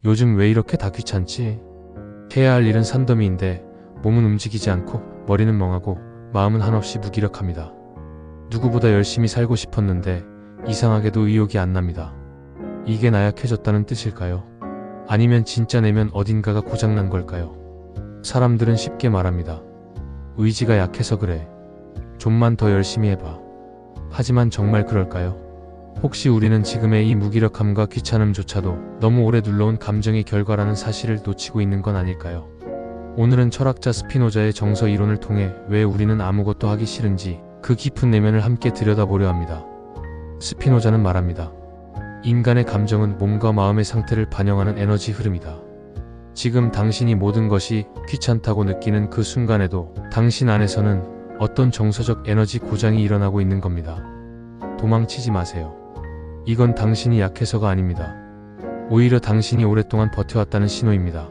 요즘 왜 이렇게 다 귀찮지? 해야 할 일은 산더미인데 몸은 움직이지 않고 머리는 멍하고 마음은 한없이 무기력합니다. 누구보다 열심히 살고 싶었는데 이상하게도 의욕이 안 납니다. 이게 나약해졌다는 뜻일까요? 아니면 진짜 내면 어딘가가 고장난 걸까요? 사람들은 쉽게 말합니다. 의지가 약해서 그래. 좀만 더 열심히 해봐. 하지만 정말 그럴까요? 혹시 우리는 지금의 이 무기력함과 귀찮음조차도 너무 오래 눌러온 감정의 결과라는 사실을 놓치고 있는 건 아닐까요? 오늘은 철학자 스피노자의 정서 이론을 통해 왜 우리는 아무것도 하기 싫은지 그 깊은 내면을 함께 들여다보려 합니다. 스피노자는 말합니다. 인간의 감정은 몸과 마음의 상태를 반영하는 에너지 흐름이다. 지금 당신이 모든 것이 귀찮다고 느끼는 그 순간에도 당신 안에서는 어떤 정서적 에너지 고장이 일어나고 있는 겁니다. 도망치지 마세요. 이건 당신이 약해서가 아닙니다. 오히려 당신이 오랫동안 버텨왔다는 신호입니다.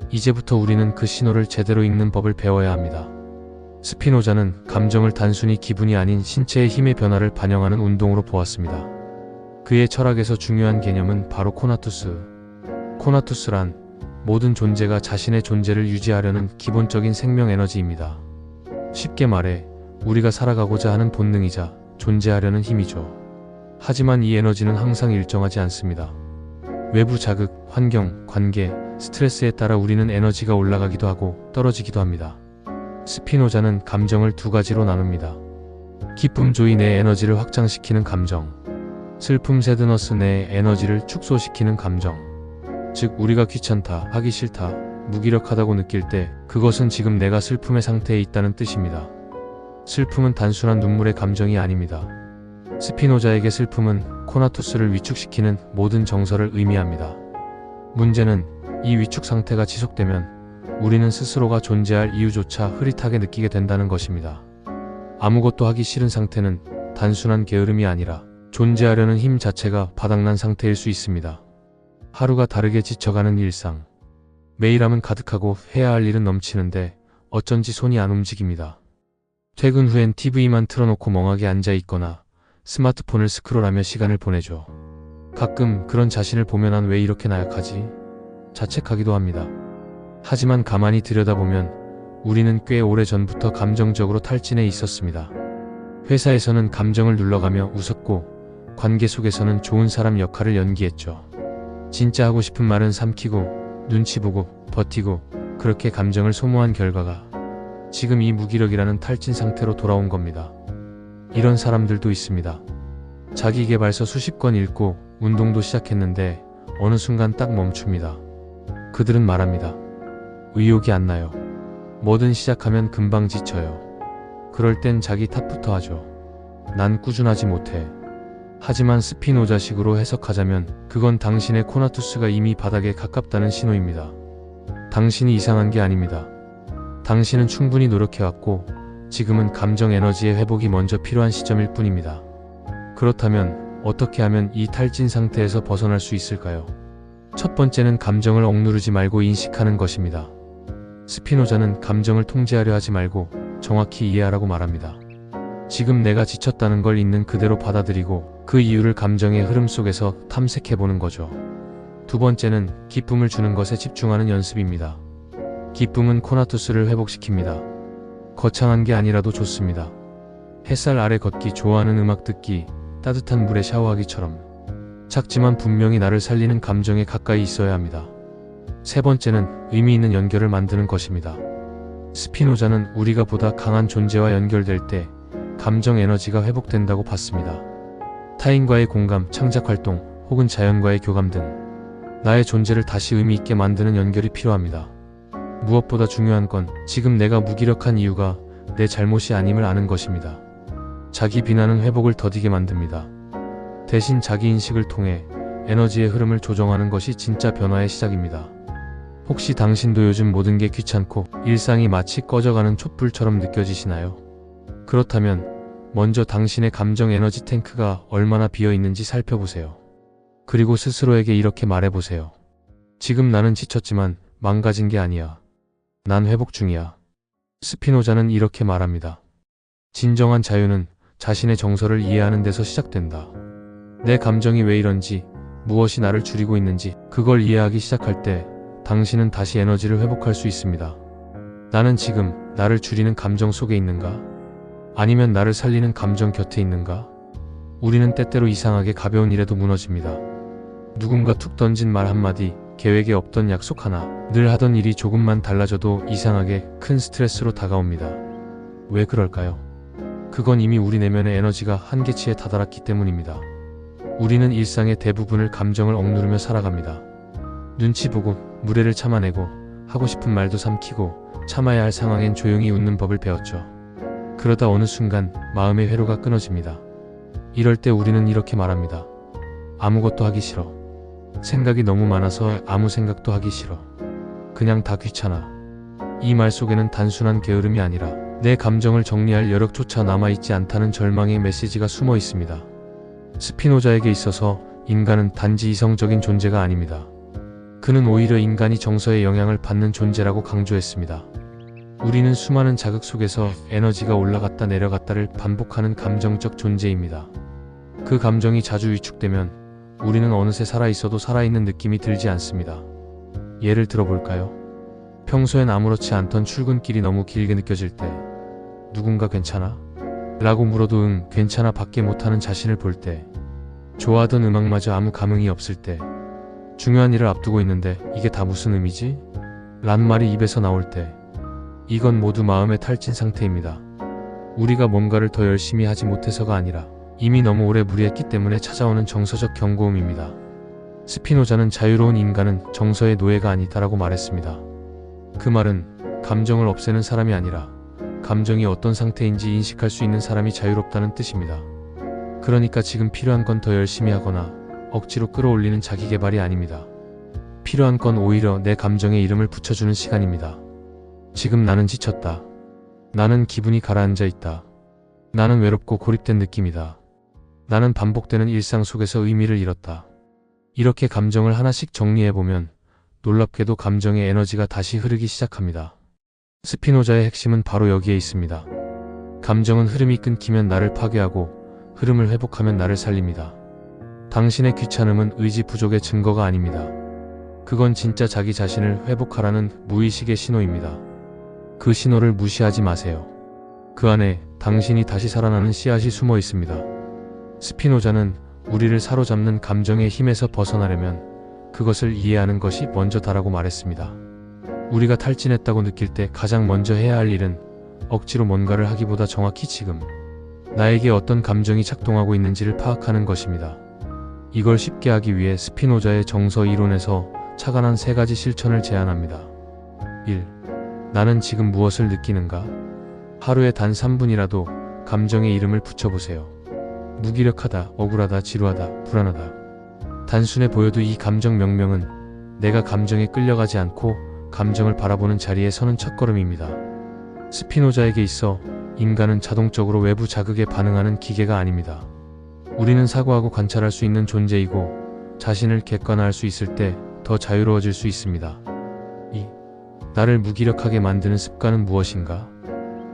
이제부터 우리는 그 신호를 제대로 읽는 법을 배워야 합니다. 스피노자는 감정을 단순히 기분이 아닌 신체의 힘의 변화를 반영하는 운동으로 보았습니다. 그의 철학에서 중요한 개념은 바로 코나투스. 코나투스란 모든 존재가 자신의 존재를 유지하려는 기본적인 생명 에너지입니다. 쉽게 말해 우리가 살아가고자 하는 본능이자 존재하려는 힘이죠. 하지만 이 에너지는 항상 일정하지 않습니다. 외부 자극, 환경, 관계, 스트레스에 따라 우리는 에너지가 올라가기도 하고 떨어지기도 합니다. 스피노자는 감정을 두 가지로 나눕니다. 기쁨 조이 내 에너지를 확장시키는 감정, 슬픔 새드너스 내 에너지를 축소시키는 감정. 즉 우리가 귀찮다, 하기 싫다, 무기력하다고 느낄 때 그것은 지금 내가 슬픔의 상태에 있다는 뜻입니다. 슬픔은 단순한 눈물의 감정이 아닙니다. 스피노자에게 슬픔은 코나투스를 위축시키는 모든 정서를 의미합니다. 문제는 이 위축 상태가 지속되면 우리는 스스로가 존재할 이유조차 흐릿하게 느끼게 된다는 것입니다. 아무것도 하기 싫은 상태는 단순한 게으름이 아니라 존재하려는 힘 자체가 바닥난 상태일 수 있습니다. 하루가 다르게 지쳐가는 일상. 매일함은 가득하고 해야 할 일은 넘치는데 어쩐지 손이 안 움직입니다. 퇴근 후엔 TV만 틀어놓고 멍하게 앉아있거나 스마트폰을 스크롤하며 시간을 보내죠. 가끔 그런 자신을 보면 난 왜 이렇게 나약하지? 자책하기도 합니다. 하지만 가만히 들여다보면 우리는 꽤 오래전부터 감정적으로 탈진해 있었습니다. 회사에서는 감정을 눌러가며 웃었고 관계 속에서는 좋은 사람 역할을 연기했죠. 진짜 하고 싶은 말은 삼키고 눈치 보고 버티고 그렇게 감정을 소모한 결과가 지금 이 무기력이라는 탈진 상태로 돌아온 겁니다. 이런 사람들도 있습니다. 자기계발서 수십 권 읽고 운동도 시작했는데 어느 순간 딱 멈춥니다. 그들은 말합니다. 의욕이 안 나요. 뭐든 시작하면 금방 지쳐요. 그럴 땐 자기 탓부터 하죠. 난 꾸준하지 못해. 하지만 스피노자식으로 해석하자면 그건 당신의 코나투스가 이미 바닥에 가깝다는 신호입니다. 당신이 이상한 게 아닙니다. 당신은 충분히 노력해왔고 지금은 감정 에너지의 회복이 먼저 필요한 시점일 뿐입니다. 그렇다면 어떻게 하면 이 탈진 상태에서 벗어날 수 있을까요? 첫 번째는 감정을 억누르지 말고 인식하는 것입니다. 스피노자는 감정을 통제하려 하지 말고 정확히 이해하라고 말합니다. 지금 내가 지쳤다는 걸 있는 그대로 받아들이고 그 이유를 감정의 흐름 속에서 탐색해보는 거죠. 두 번째는 기쁨을 주는 것에 집중하는 연습입니다. 기쁨은 코나투스를 회복시킵니다. 거창한 게 아니라도 좋습니다. 햇살 아래 걷기, 좋아하는 음악 듣기, 따뜻한 물에 샤워하기처럼 작지만 분명히 나를 살리는 감정에 가까이 있어야 합니다. 세 번째는 의미 있는 연결을 만드는 것입니다. 스피노자는 우리가 보다 강한 존재와 연결될 때 감정 에너지가 회복된다고 봤습니다. 타인과의 공감, 창작 활동, 혹은 자연과의 교감 등 나의 존재를 다시 의미 있게 만드는 연결이 필요합니다. 무엇보다 중요한 건 지금 내가 무기력한 이유가 내 잘못이 아님을 아는 것입니다. 자기 비난은 회복을 더디게 만듭니다. 대신 자기 인식을 통해 에너지의 흐름을 조정하는 것이 진짜 변화의 시작입니다. 혹시 당신도 요즘 모든 게 귀찮고 일상이 마치 꺼져가는 촛불처럼 느껴지시나요? 그렇다면 먼저 당신의 감정 에너지 탱크가 얼마나 비어 있는지 살펴보세요. 그리고 스스로에게 이렇게 말해보세요. 지금 나는 지쳤지만 망가진 게 아니야. 난 회복 중이야. 스피노자는 이렇게 말합니다. 진정한 자유는 자신의 정서를 이해하는 데서 시작된다. 내 감정이 왜 이런지, 무엇이 나를 줄이고 있는지 그걸 이해하기 시작할 때 당신은 다시 에너지를 회복할 수 있습니다. 나는 지금 나를 줄이는 감정 속에 있는가? 아니면 나를 살리는 감정 곁에 있는가? 우리는 때때로 이상하게 가벼운 일에도 무너집니다. 누군가 툭 던진 말 한마디, 계획에 없던 약속 하나, 늘 하던 일이 조금만 달라져도 이상하게 큰 스트레스로 다가옵니다. 왜 그럴까요? 그건 이미 우리 내면의 에너지가 한계치에 다다랐기 때문입니다. 우리는 일상의 대부분을 감정을 억누르며 살아갑니다. 눈치 보고, 무례를 참아내고, 하고 싶은 말도 삼키고, 참아야 할 상황엔 조용히 웃는 법을 배웠죠. 그러다 어느 순간 마음의 회로가 끊어집니다. 이럴 때 우리는 이렇게 말합니다. 아무것도 하기 싫어. 생각이 너무 많아서 아무 생각도 하기 싫어. 그냥 다 귀찮아. 이 말 속에는 단순한 게으름이 아니라 내 감정을 정리할 여력조차 남아있지 않다는 절망의 메시지가 숨어 있습니다. 스피노자에게 있어서 인간은 단지 이성적인 존재가 아닙니다. 그는 오히려 인간이 정서의 영향을 받는 존재라고 강조했습니다. 우리는 수많은 자극 속에서 에너지가 올라갔다 내려갔다를 반복하는 감정적 존재입니다. 그 감정이 자주 위축되면 우리는 어느새 살아있어도 살아있는 느낌이 들지 않습니다. 예를 들어볼까요? 평소엔 아무렇지 않던 출근길이 너무 길게 느껴질 때, 누군가 괜찮아? 라고 물어도 응, 괜찮아 밖에 못하는 자신을 볼 때, 좋아하던 음악마저 아무 감흥이 없을 때, 중요한 일을 앞두고 있는데 이게 다 무슨 의미지? 란 말이 입에서 나올 때, 이건 모두 마음의 탈진 상태입니다. 우리가 뭔가를 더 열심히 하지 못해서가 아니라 이미 너무 오래 무리했기 때문에 찾아오는 정서적 경고음입니다. 스피노자는 자유로운 인간은 정서의 노예가 아니다라고 말했습니다. 그 말은 감정을 없애는 사람이 아니라 감정이 어떤 상태인지 인식할 수 있는 사람이 자유롭다는 뜻입니다. 그러니까 지금 필요한 건 더 열심히 하거나 억지로 끌어올리는 자기계발이 아닙니다. 필요한 건 오히려 내 감정에 이름을 붙여주는 시간입니다. 지금 나는 지쳤다. 나는 기분이 가라앉아 있다. 나는 외롭고 고립된 느낌이다. 나는 반복되는 일상 속에서 의미를 잃었다. 이렇게 감정을 하나씩 정리해보면 놀랍게도 감정의 에너지가 다시 흐르기 시작합니다. 스피노자의 핵심은 바로 여기에 있습니다. 감정은 흐름이 끊기면 나를 파괴하고 흐름을 회복하면 나를 살립니다. 당신의 귀찮음은 의지 부족의 증거가 아닙니다. 그건 진짜 자기 자신을 회복하라는 무의식의 신호입니다. 그 신호를 무시하지 마세요. 그 안에 당신이 다시 살아나는 씨앗이 숨어 있습니다. 스피노자는 우리를 사로잡는 감정의 힘에서 벗어나려면 그것을 이해하는 것이 먼저다라고 말했습니다. 우리가 탈진했다고 느낄 때 가장 먼저 해야 할 일은 억지로 뭔가를 하기보다 정확히 지금 나에게 어떤 감정이 작동하고 있는지를 파악하는 것입니다. 이걸 쉽게 하기 위해 스피노자의 정서 이론에서 착안한 3가지 실천을 제안합니다. 1. 나는 지금 무엇을 느끼는가? 하루에 단 3분이라도 감정의 이름을 붙여보세요. 무기력하다, 억울하다, 지루하다, 불안하다. 단순해 보여도 이 감정 명명은 내가 감정에 끌려가지 않고 감정을 바라보는 자리에 서는 첫걸음입니다. 스피노자에게 있어 인간은 자동적으로 외부 자극에 반응하는 기계가 아닙니다. 우리는 사고하고 관찰할 수 있는 존재이고 자신을 객관화할 수 있을 때 더 자유로워질 수 있습니다. 2. 나를 무기력하게 만드는 습관은 무엇인가?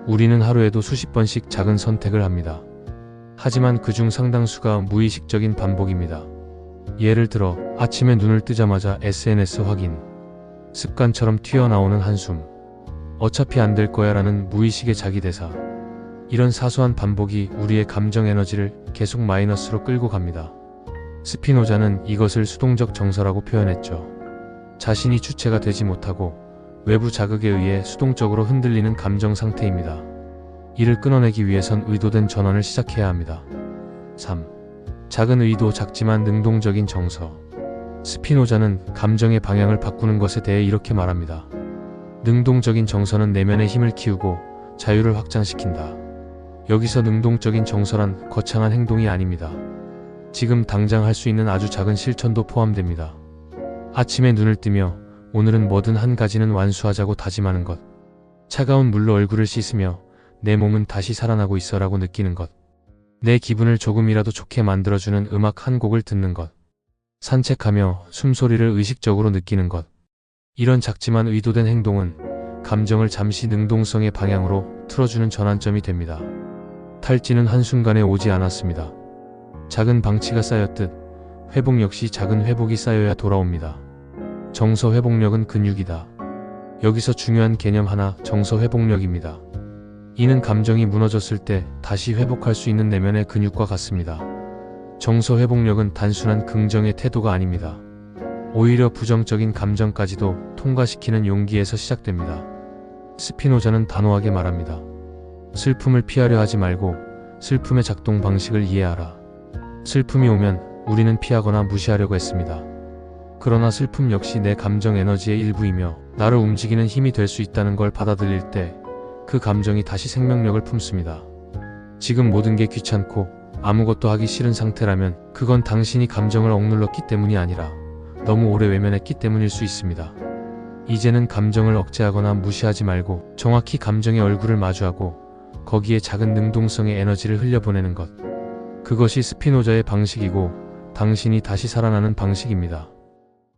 우리는 하루에도 수십 번씩 작은 선택을 합니다. 하지만 그중 상당수가 무의식적인 반복입니다. 예를 들어 아침에 눈을 뜨자마자 SNS 확인, 습관처럼 튀어나오는 한숨, 어차피 안 될 거야 라는 무의식의 자기대사. 이런 사소한 반복이 우리의 감정 에너지를 계속 마이너스로 끌고 갑니다. 스피노자는 이것을 수동적 정서라고 표현했죠. 자신이 주체가 되지 못하고 외부 자극에 의해 수동적으로 흔들리는 감정 상태입니다. 이를 끊어내기 위해선 의도된 전환을 시작해야 합니다. 3. 작은 의도, 작지만 능동적인 정서. 스피노자는 감정의 방향을 바꾸는 것에 대해 이렇게 말합니다. 능동적인 정서는 내면의 힘을 키우고 자유를 확장시킨다. 여기서 능동적인 정서란 거창한 행동이 아닙니다. 지금 당장 할 수 있는 아주 작은 실천도 포함됩니다. 아침에 눈을 뜨며 오늘은 뭐든 한 가지는 완수하자고 다짐하는 것. 차가운 물로 얼굴을 씻으며 내 몸은 다시 살아나고 있어라고 느끼는 것. 내 기분을 조금이라도 좋게 만들어주는 음악 한 곡을 듣는 것. 산책하며 숨소리를 의식적으로 느끼는 것. 이런 작지만 의도된 행동은 감정을 잠시 능동성의 방향으로 틀어주는 전환점이 됩니다. 탈진은 한순간에 오지 않았습니다. 작은 방치가 쌓였듯 회복 역시 작은 회복이 쌓여야 돌아옵니다. 정서 회복력은 근육이다. 여기서 중요한 개념 하나, 정서 회복력입니다. 이는 감정이 무너졌을 때 다시 회복할 수 있는 내면의 근육과 같습니다. 정서 회복력은 단순한 긍정의 태도가 아닙니다. 오히려 부정적인 감정까지도 통과시키는 용기에서 시작됩니다. 스피노자는 단호하게 말합니다. 슬픔을 피하려 하지 말고 슬픔의 작동 방식을 이해하라. 슬픔이 오면 우리는 피하거나 무시하려고 했습니다. 그러나 슬픔 역시 내 감정 에너지의 일부이며 나를 움직이는 힘이 될 수 있다는 걸 받아들일 때 그 감정이 다시 생명력을 품습니다. 지금 모든 게 귀찮고 아무것도 하기 싫은 상태라면 그건 당신이 감정을 억눌렀기 때문이 아니라 너무 오래 외면했기 때문일 수 있습니다. 이제는 감정을 억제하거나 무시하지 말고 정확히 감정의 얼굴을 마주하고 거기에 작은 능동성의 에너지를 흘려보내는 것. 그것이 스피노자의 방식이고 당신이 다시 살아나는 방식입니다.